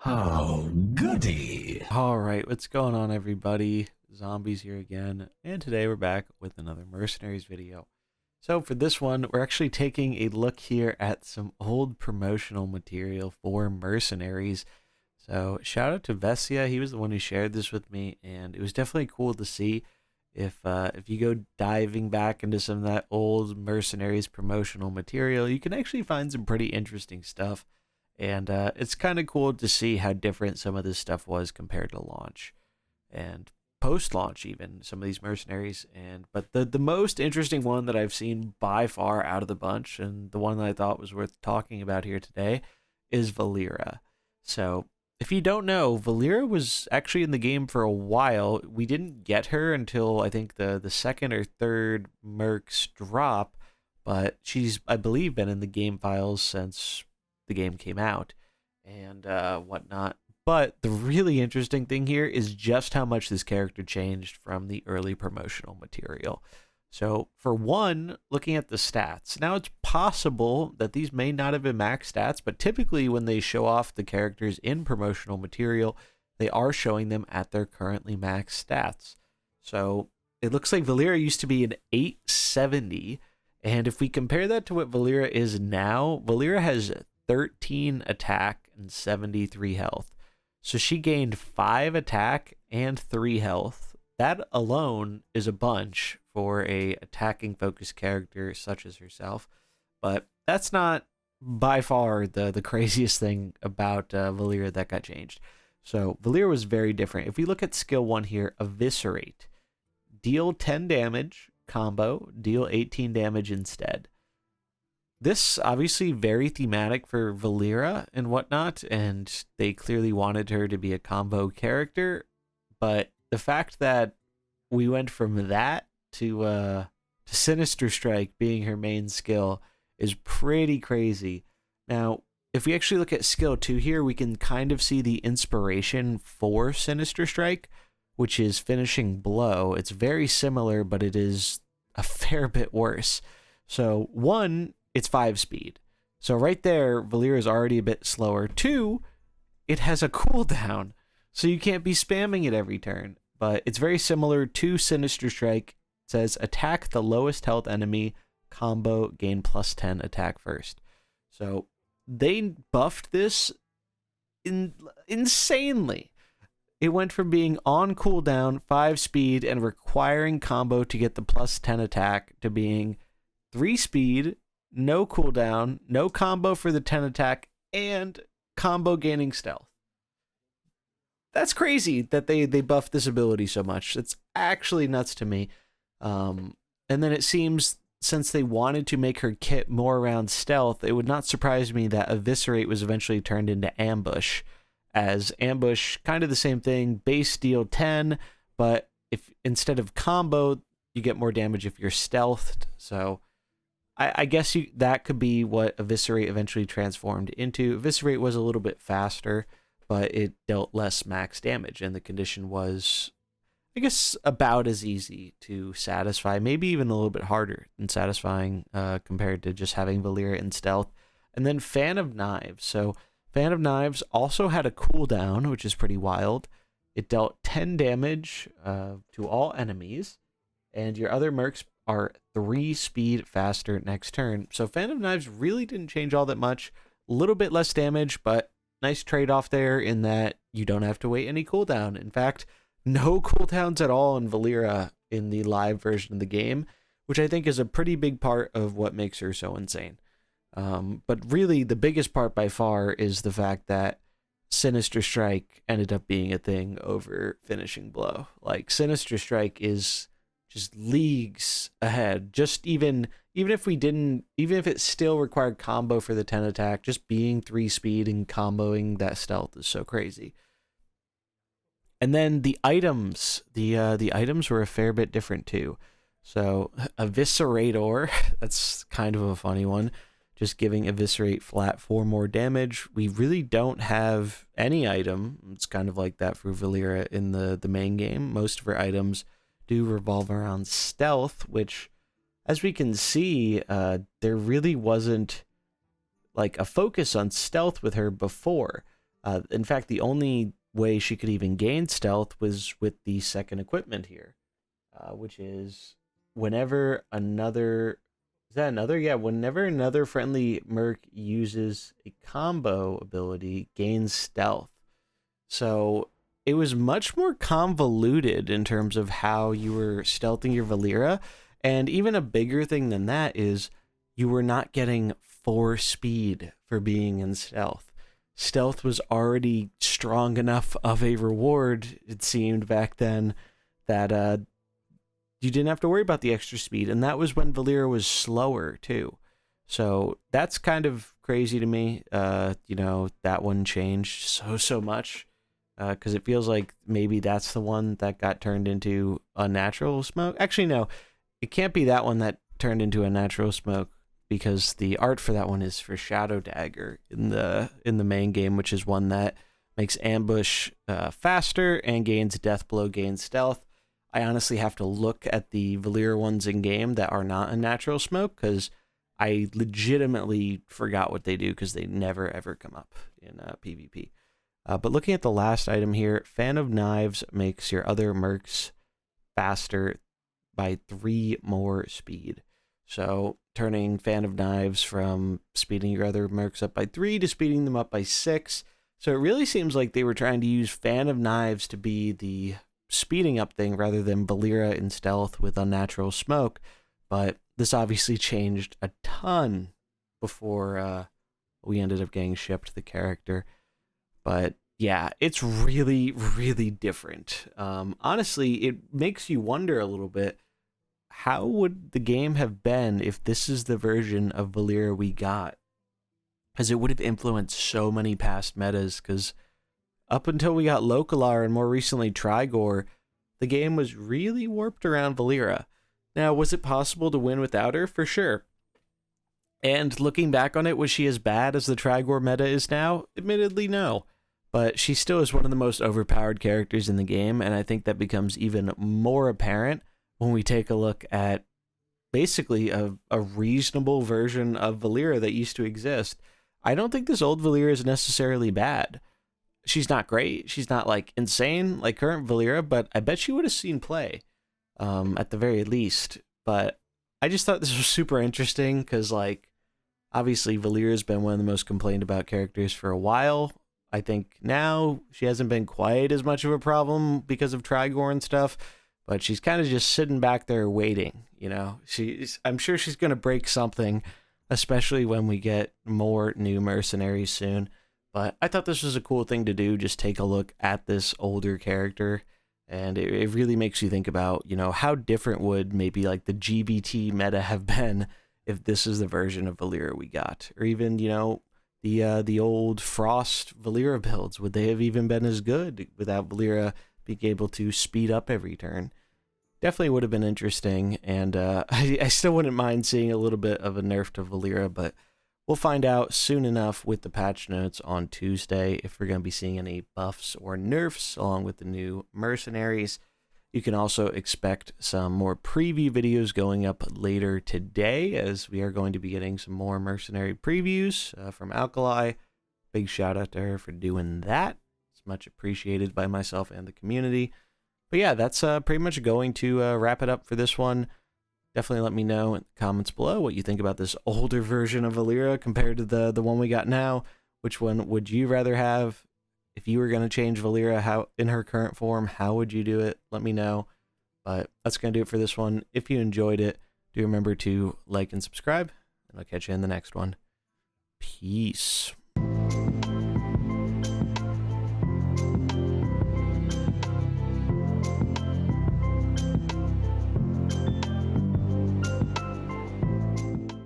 Oh, goody. All right, what's going on, everybody? Zombies here again, and today we're back with another Mercenaries video. So for this one, we're actually taking a look here at some old promotional material for Mercenaries. So shout out to Vesia, he was the one who shared this with me, and it was definitely cool to see. If you go diving back into some of that old Mercenaries promotional material, you can actually find some pretty interesting stuff. And it's kind of cool to see how different some of this stuff was compared to launch and post-launch, even some of these mercenaries. And but the most interesting one that I've seen by far out of the bunch, and the one that I thought was worth talking about here today, is Valeera. So if you don't know, Valeera was actually in the game for a while. We didn't get her until I think the second or third Mercs drop, but she's, I believe, been in the game files since the game came out and whatnot. But the really interesting thing here is just how much this character changed from the early promotional material. So, for one, looking at the stats, now it's possible that these may not have been max stats, but typically when they show off the characters in promotional material, they are showing them at their currently max stats. So, it looks like Valeera used to be an 870, and if we compare that to what Valeera is now, Valeera has 13 attack and 73 health. So she gained 5 attack and 3 health. That alone is a bunch for a attacking focused character such as herself. But that's not by far the craziest thing about Valeera that got changed. So Valeera was very different. If we look at skill 1 here, Eviscerate. Deal 10 damage combo, deal 18 damage instead. This obviously very thematic for Valeera and whatnot, and they clearly wanted her to be a combo character. But the fact that we went from that to Sinister Strike being her main skill is pretty crazy. Now, if we actually look at skill 2 here, we can kind of see the inspiration for Sinister Strike, which is Finishing Blow. It's very similar, but it is a fair bit worse. So, one, it's 5 speed. So right there, Valeera is already a bit slower. 2, it has a cooldown, so you can't be spamming it every turn. But it's very similar to Sinister Strike. It says attack the lowest health enemy, combo, gain plus 10 attack first. So they buffed this insanely. It went from being on cooldown, 5 speed, and requiring combo to get the plus 10 attack to being 3 speed, no cooldown, no combo for the 10 attack, and combo gaining stealth. That's crazy that they buffed this ability so much. It's actually nuts to me. And then it seems, since they wanted to make her kit more around stealth, it would not surprise me that Eviscerate was eventually turned into Ambush. As Ambush, kind of the same thing, base deal 10, but if instead of combo, you get more damage if you're stealthed. So I guess that could be what Eviscerate eventually transformed into. Eviscerate was a little bit faster, but it dealt less max damage, and the condition was, I guess, about as easy to satisfy, maybe even a little bit harder than satisfying compared to just having Valeera in stealth. And then Fan of Knives. So Fan of Knives also had a cooldown, which is pretty wild. It dealt 10 damage to all enemies, and your other mercs are 3 speed faster next turn. So Fan of Knives really didn't change all that much. A little bit less damage, but nice trade-off there in that you don't have to wait any cooldown. In fact, no cooldowns at all in Valeera in the live version of the game, which I think is a pretty big part of what makes her so insane. But really, the biggest part by far is the fact that Sinister Strike ended up being a thing over Finishing Blow. Like, Sinister Strike is just leagues ahead. Just even if we didn't, even if it still required combo for the 10 attack, just being 3 speed and comboing that stealth is so crazy. And then the items, the items were a fair bit different too. So Eviscerator, that's kind of a funny one. Just giving Eviscerate flat 4 more damage. We really don't have any item. It's kind of like that for Valeera in the main game. Most of her items do revolve around stealth, which, as we can see, there really wasn't like a focus on stealth with her before. In fact, the only way she could even gain stealth was with the second equipment here, which is whenever another is that another? Yeah, whenever another friendly merc uses a combo ability, gains stealth. So it was much more convoluted in terms of how you were stealthing your Valeera. And even a bigger thing than that is you were not getting 4 speed for being in stealth. Stealth was already strong enough of a reward, it seemed back then, that you didn't have to worry about the extra speed. And that was when Valeera was slower, too. So that's kind of crazy to me. That one changed so much. Because it feels like maybe that's the one that got turned into unnatural smoke. Actually, no, it can't be that one that turned into a natural smoke, because the art for that one is for Shadow Dagger in the main game, which is one that makes ambush faster and gains death blow, gains stealth. I honestly have to look at the Valeera ones in game that are not a natural smoke, because I legitimately forgot what they do, because they never ever come up in PvP. But looking at the last item here, Fan of Knives makes your other mercs faster by 3 more speed. So turning Fan of Knives from speeding your other mercs up by 3 to speeding them up by 6. So it really seems like they were trying to use Fan of Knives to be the speeding up thing rather than Valeera in stealth with unnatural smoke. But this obviously changed a ton before we ended up getting shipped the character. But yeah, it's really, really different. Honestly, it makes you wonder a little bit, how would the game have been if this is the version of Valeera we got? Because it would have influenced so many past metas, because up until we got Localar and more recently Trigor, the game was really warped around Valeera. Now, was it possible to win without her? For sure. And looking back on it, was she as bad as the Trigor meta is now? Admittedly, no. But she still is one of the most overpowered characters in the game, and I think that becomes even more apparent when we take a look at basically a reasonable version of Valeera that used to exist. I don't think this old Valeera is necessarily bad. She's not great. She's not like insane like current Valeera, but I bet she would have seen play at the very least. But I just thought this was super interesting because, like, obviously Valeera's been one of the most complained about characters for a while. I think now she hasn't been quite as much of a problem because of Trigor and stuff, but she's kind of just sitting back there waiting, you know. I'm sure she's going to break something, especially when we get more new mercenaries soon. But I thought this was a cool thing to do, just take a look at this older character, and it really makes you think about, you know, how different would maybe like the GBT meta have been if this is the version of Valeera we got, or even, you know, the old Frost Valeera builds, would they have even been as good without Valeera being able to speed up every turn? Definitely would have been interesting, and I still wouldn't mind seeing a little bit of a nerf to Valeera, but we'll find out soon enough with the patch notes on Tuesday if we're going to be seeing any buffs or nerfs along with the new Mercenaries. You can also expect some more preview videos going up later today, as we are going to be getting some more Mercenary previews from Alkali. Big shout out to her for doing that. It's much appreciated by myself and the community. But yeah, that's pretty much going to wrap it up for this one. Definitely let me know in the comments below what you think about this older version of Valeera compared to the one we got now. Which one would you rather have? If you were going to change Valeera how in her current form, how would you do it? Let me know. But that's going to do it for this one. If you enjoyed it, do remember to like and subscribe, and I'll catch you in the next one. Peace.